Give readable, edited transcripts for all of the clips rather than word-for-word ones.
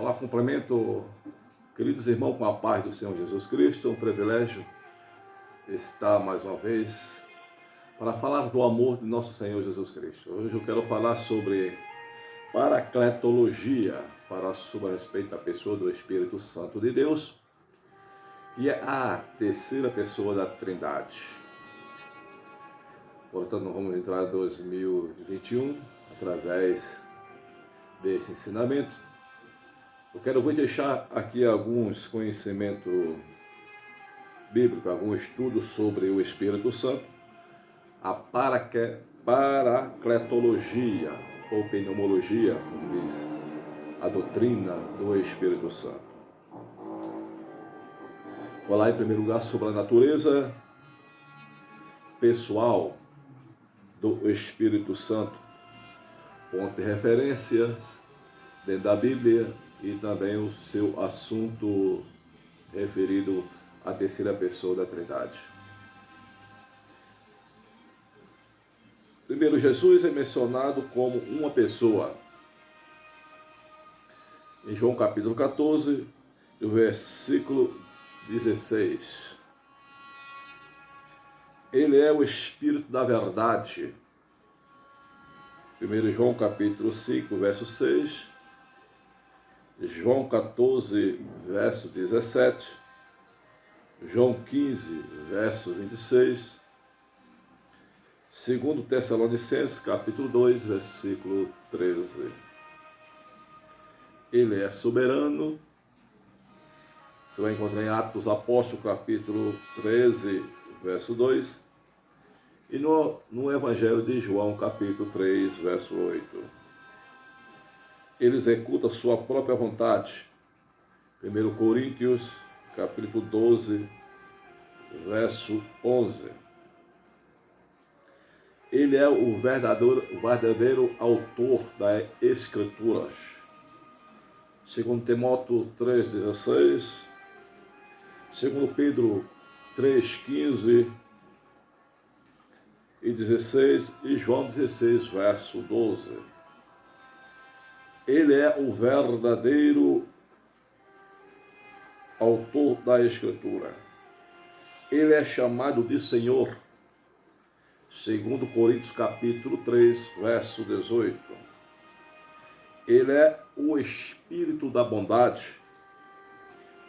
Olá, cumprimento, queridos irmãos, com a paz do Senhor Jesus Cristo. É um privilégio estar mais uma vez para falar do amor de nosso Senhor Jesus Cristo. Hoje eu quero falar sobre paracletologia, falar sobre a respeito da pessoa do Espírito Santo de Deus, que é a terceira pessoa da Trindade. Portanto, nós vamos entrar em 2021 através desse ensinamento. Eu vou deixar aqui alguns conhecimentos bíblicos, algum estudo sobre o Espírito Santo, a paracletologia, ou pneumologia, como diz, a doutrina do Espírito Santo. Vou lá em primeiro lugar sobre a natureza pessoal do Espírito Santo, ponto de referências dentro da Bíblia e também o seu assunto referido à terceira pessoa da Trindade. Primeiro, Jesus é mencionado como uma pessoa. Em João capítulo 14, o versículo 16. Ele é o Espírito da verdade. 1 João capítulo 5, verso 6. João 14, verso 17. João 15, verso 26. 2 Tessalonicenses capítulo 2, versículo 13. Ele é soberano. Você vai encontrar em Atos dos Apóstolos, capítulo 13, verso 2. E no Evangelho de João, capítulo 3, verso 8. Ele executa sua própria vontade. 1 Coríntios, capítulo 12, verso 11. Ele é o verdadeiro autor das Escrituras. 2 Timóteo 3,16. 2 Pedro 3,15 e 16. E João 16, verso 12. Ele é o verdadeiro autor da Escritura. Ele é chamado de Senhor. 2 Coríntios capítulo 3, verso 18. Ele é o Espírito da bondade.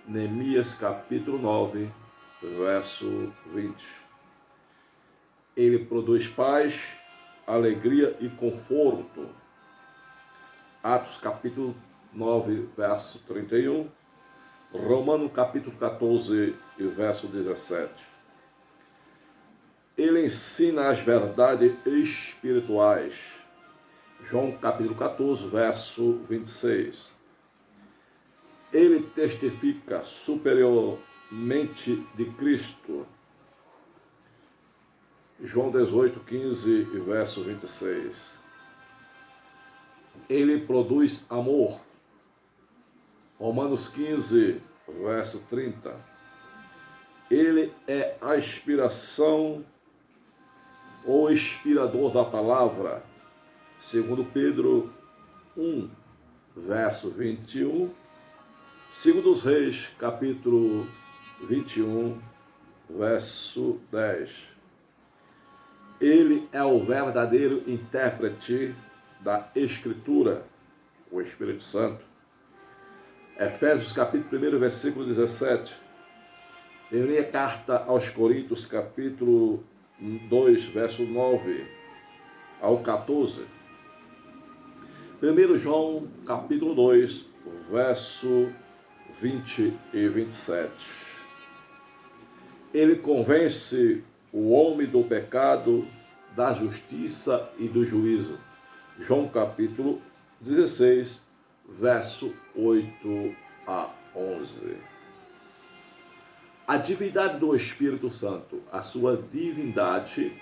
Neemias capítulo 9, verso 20. Ele produz paz, alegria e conforto. Atos capítulo 9, verso 31. Romanos capítulo 14, verso 17. Ele ensina as verdades espirituais. João capítulo 14, verso 26. Ele testifica superiormente de Cristo. João 18, 15, verso 26. Ele produz amor. Romanos 15, verso 30. Ele é a inspiração ou inspirador da palavra. 2 Pedro 1, verso 21. 2 Reis, capítulo 21, verso 10. Ele é o verdadeiro intérprete da Escritura, o Espírito Santo. Efésios capítulo 1, versículo 17. Primeira carta aos Coríntios, capítulo 2, verso 9 ao 14. 1 João, capítulo 2, verso 20 e 27. Ele convence o homem do pecado, da justiça e do juízo. João capítulo 16, verso 8 a 11. A divindade do Espírito Santo, a sua divindade,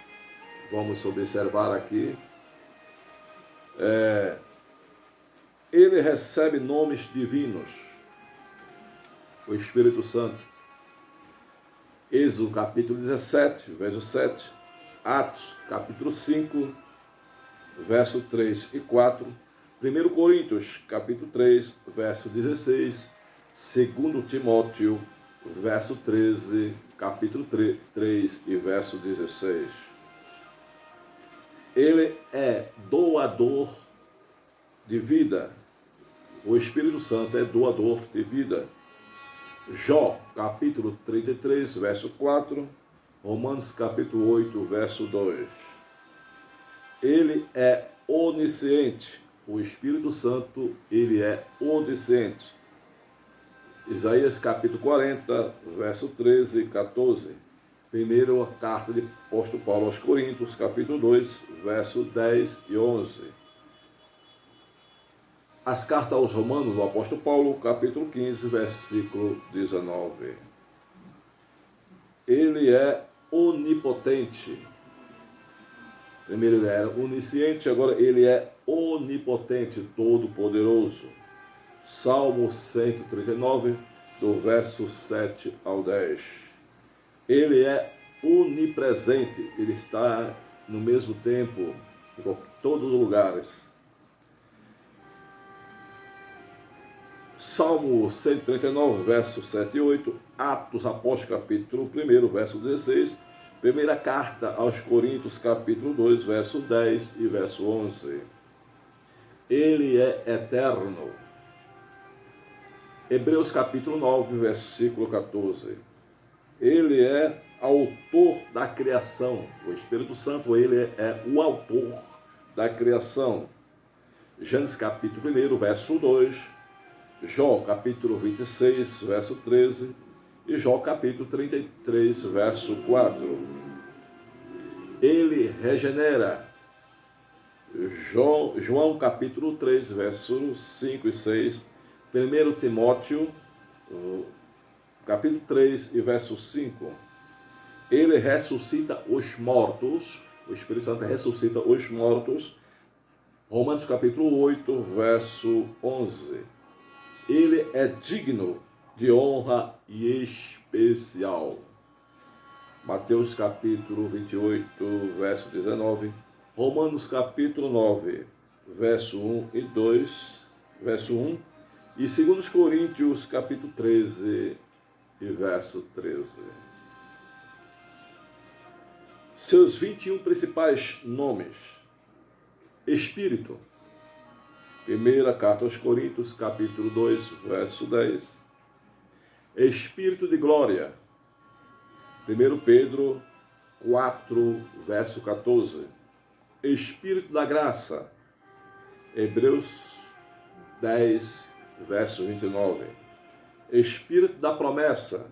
vamos observar aqui, ele recebe nomes divinos, o Espírito Santo. Êxodo capítulo 17, verso 7, Atos capítulo 5, verso 3 e 4, 1 Coríntios, capítulo 3, verso 16, 2 Timóteo, verso 13, capítulo 3 e verso 16. Ele é doador de vida. O Espírito Santo é doador de vida. Jó, capítulo 33, verso 4, Romanos, capítulo 8, verso 2. Ele é onisciente. O Espírito Santo, ele é onisciente. Isaías, capítulo 40, verso 13 e 14. Primeira carta de apóstolo Paulo aos Coríntios, capítulo 2, verso 10 e 11. As cartas aos Romanos, do apóstolo Paulo, capítulo 15, versículo 19. Ele é onipotente. Primeiro ele era onisciente, agora ele é onipotente, todo-poderoso. Salmo 139, do verso 7 ao 10. Ele é onipresente, ele está no mesmo tempo, em todos os lugares. Salmo 139, verso 7 e 8, Atos Apóstolos, capítulo 1, verso 16, primeira carta aos Coríntios, capítulo 2, verso 10 e verso 11. Ele é eterno. Hebreus, capítulo 9, versículo 14. Ele é autor da criação. O Espírito Santo, ele é o autor da criação. Gênesis, capítulo 1, verso 2. Jó, capítulo 26, verso 13, e Jó, capítulo 33, verso 4. Ele regenera. João, capítulo 3, versos 5 e 6. 1 Timóteo, capítulo 3 e verso 5. Ele ressuscita os mortos. O Espírito Santo ressuscita os mortos. Romanos, capítulo 8, verso 11. Ele é digno de honra e especial. Mateus capítulo 28, verso 19. Romanos capítulo 9, verso 1 e 2, verso 1. E 2 Coríntios capítulo 13 e verso 13. Seus 21 principais nomes. Espírito. Primeira carta aos Coríntios, capítulo 2, verso 10. Espírito de glória. 1 Pedro 4, verso 14. Espírito da graça. Hebreus 10, verso 29. Espírito da promessa.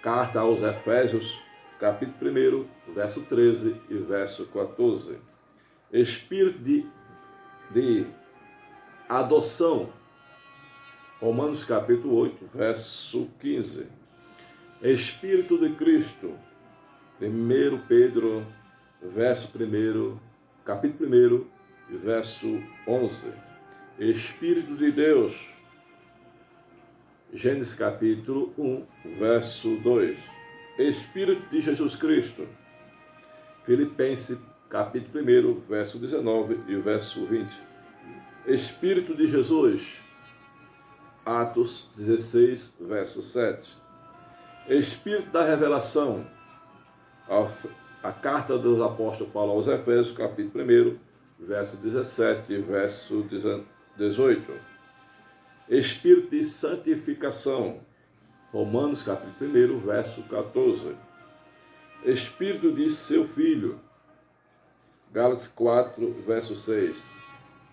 Carta aos Efésios, capítulo 1, verso 13 e verso 14. Espírito de adoção, Romanos capítulo 8, verso 15. Espírito de Cristo, 1 Pedro, verso 1, capítulo 1, verso 11. Espírito de Deus, Gênesis capítulo 1, verso 2. Espírito de Jesus Cristo, Filipenses capítulo 1, verso 19 e verso 20. Espírito de Jesus, Atos 16, verso 7. Espírito da revelação, a carta dos apóstolos Paulo aos Efésios, capítulo 1, verso 17 e verso 18. Espírito de santificação, Romanos capítulo 1, verso 14. Espírito de seu Filho, Gálatas 4, verso 6.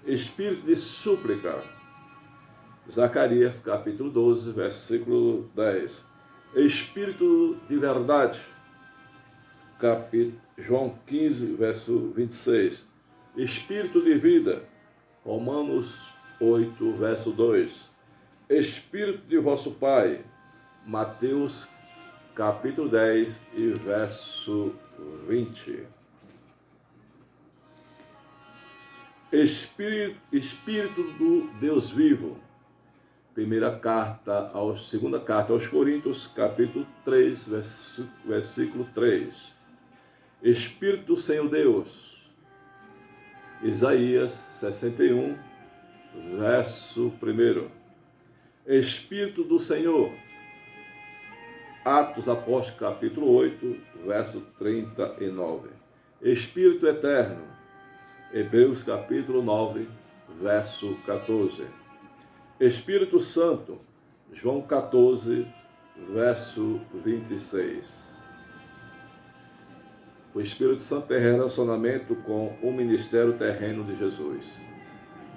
Espírito de súplica, Zacarias capítulo 12, versículo 10. Espírito de verdade, João 15, verso 26. Espírito de vida, Romanos 8, verso 2. Espírito de vosso Pai, Mateus capítulo 10 e verso 20. Espírito do Deus vivo. Segunda carta aos Coríntios, capítulo 3, versículo 3. Espírito do Senhor Deus. Isaías 61, verso 1. Espírito do Senhor, Atos Apóstolos, capítulo 8, verso 39. Espírito eterno, Hebreus, capítulo 9, verso 14. Espírito Santo, João 14, verso 26. O Espírito Santo tem relacionamento com o ministério terreno de Jesus.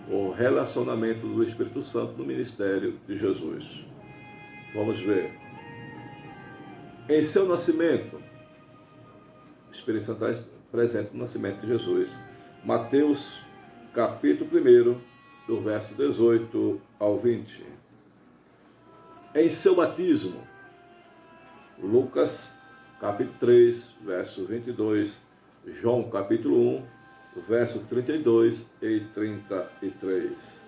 O relacionamento do Espírito Santo no ministério de Jesus. Vamos ver. Em seu nascimento, o Espírito Santo está presente no nascimento de Jesus. Mateus, capítulo 1, do verso 18 ao 20. Em seu batismo, Lucas, capítulo 3, verso 22, João, capítulo 1, verso 32 e 33.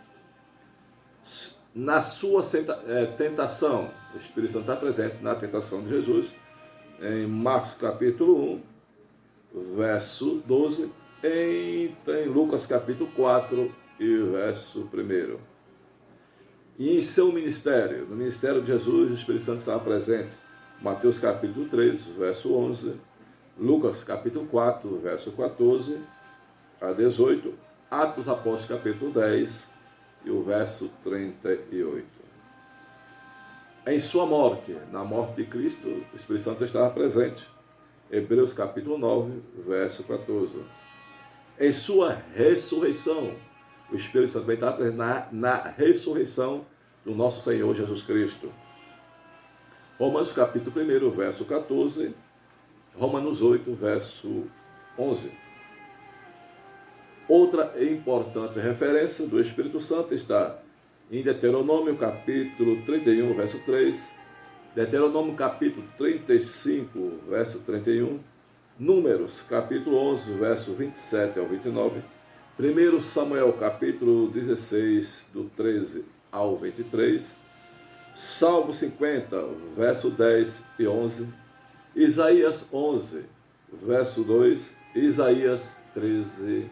Na sua tentação, o Espírito Santo está presente na tentação de Jesus, em Marcos, capítulo 1, verso 12, em Lucas, capítulo 4, e verso 1. E em seu ministério, no ministério de Jesus, o Espírito Santo estava presente. Mateus, capítulo 3, verso 11, Lucas, capítulo 4, verso 14 a 18, Atos Apóstolos, capítulo 10, e o verso 38. Em sua morte, na morte de Cristo, o Espírito Santo estava presente. Hebreus, capítulo 9, verso 14. Em sua ressurreição, o Espírito Santo também estava presente na ressurreição do nosso Senhor Jesus Cristo. Romanos, capítulo 1, verso 14, Romanos 8, verso 11. Outra importante referência do Espírito Santo está em Deuteronômio, capítulo 31, verso 3, Deuteronômio, capítulo 35, verso 31, Números, capítulo 11, verso 27 ao 29, 1 Samuel, capítulo 16, do 13 ao 23, Salmo 50, verso 10 e 11, Isaías 11, verso 2, Isaías 13,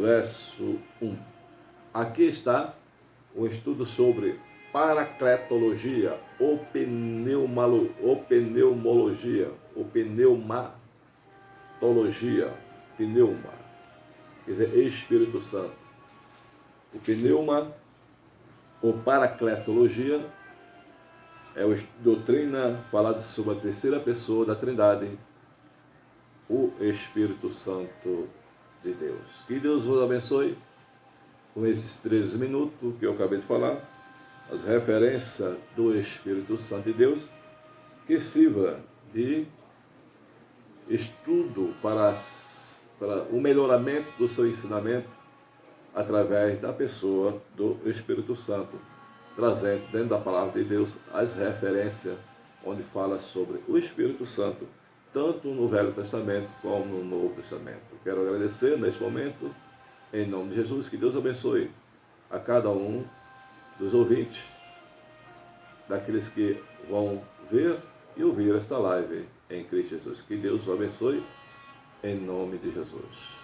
verso 1. Aqui está um estudo sobre paracletologia, ou pneumologia, ou pneumatologia, pneuma, quer dizer, Espírito Santo. O pneuma, ou paracletologia, é a doutrina falada sobre a terceira pessoa da Trindade, o Espírito Santo de Deus. Que Deus vos abençoe com esses 13 minutos que eu acabei de falar, as referências do Espírito Santo de Deus, que sirva de estudo para o melhoramento do seu ensinamento através da pessoa do Espírito Santo, trazendo dentro da palavra de Deus as referências onde fala sobre o Espírito Santo, tanto no Velho Testamento como no Novo Testamento. Quero agradecer neste momento, em nome de Jesus, que Deus abençoe a cada um dos ouvintes, daqueles que vão ver e ouvir esta live em Cristo Jesus. Que Deus o abençoe, em nome de Jesus.